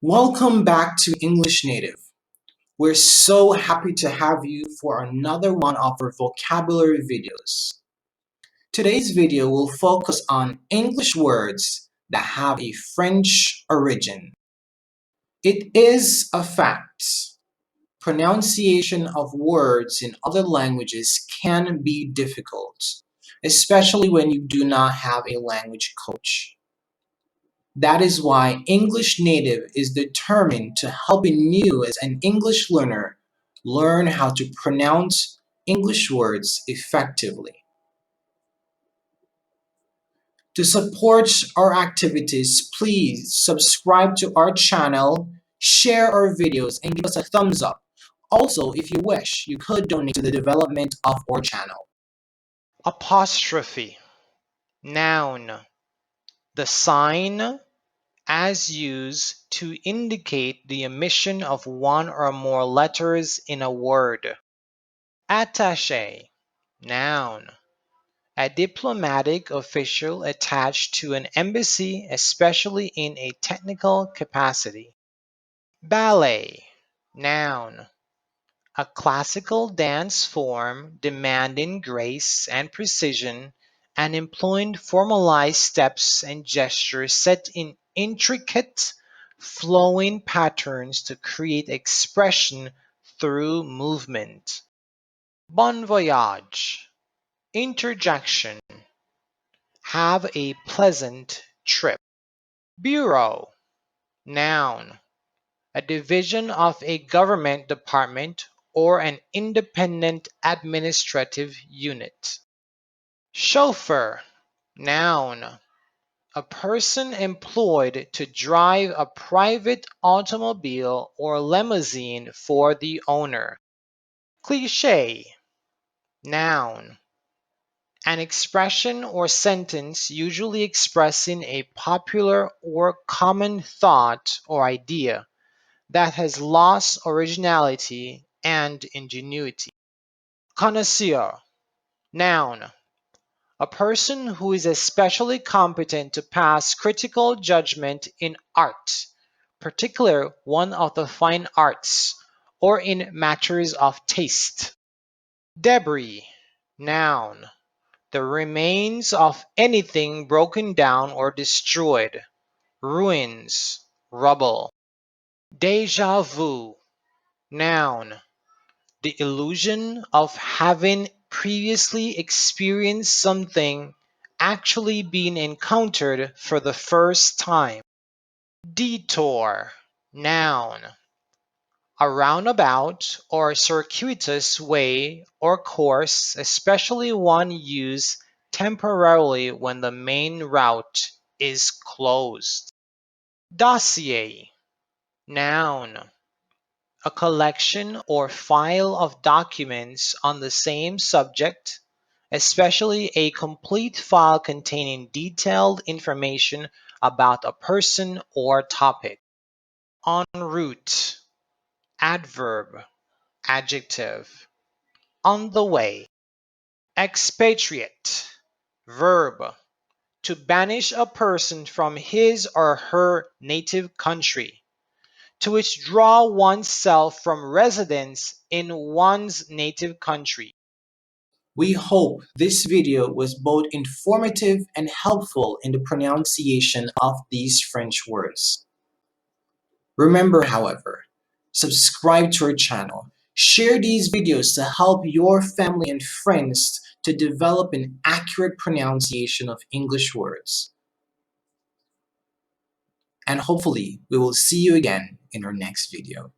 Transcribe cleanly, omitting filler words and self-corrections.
Welcome back to English Native. We're so happy to have you for another one of our vocabulary videos. Today's video will focus on English words that have a French origin. It is a fact. Pronunciation of words in other languages can be difficult, especially when you do not have a language coach. That is why English Native is determined to helping you as an English learner learn how to pronounce English words effectively. To support our activities, please subscribe to our channel, share our videos, and give us a thumbs up. Also, if you wish, you could donate to the development of our channel. Apostrophe. Noun. The sign as used to indicate the omission of one or more letters in a word. Attaché. Noun. A diplomatic official attached to an embassy, especially in a technical capacity. Ballet. Noun. A classical dance form demanding grace and precision and employing formalized steps and gestures set in intricate, flowing patterns to create expression through movement. Bon voyage. Interjection. Have a pleasant trip. Bureau. Noun. A division of a government department or an independent administrative unit. Chauffeur. Noun. A person employed to drive a private automobile or limousine for the owner. Cliché. Noun. An expression or sentence usually expressing a popular or common thought or idea that has lost originality and ingenuity. Connoisseur. Noun. A person who is especially competent to pass critical judgment in art, particularly one of the fine arts, or in matters of taste. Debris. Noun. The remains of anything broken down or destroyed. Ruins, rubble. Déjà vu. Noun. The illusion of having previously experienced something actually being encountered for the first time. Detour. Noun. A roundabout or circuitous way or course, especially one used temporarily when the main route is closed. Dossier. Noun. A collection or file of documents on the same subject, especially a complete file containing detailed information about a person or topic. En route. Adverb. Adjective. On the way. Expatriate. Verb. To banish a person from his or her native country. To withdraw oneself from residence in one's native country. We hope this video was both informative and helpful in the pronunciation of these French words. Remember, however, subscribe to our channel, share these videos to help your family and friends to develop an accurate pronunciation of English words. And hopefully, we will see you again in our next video.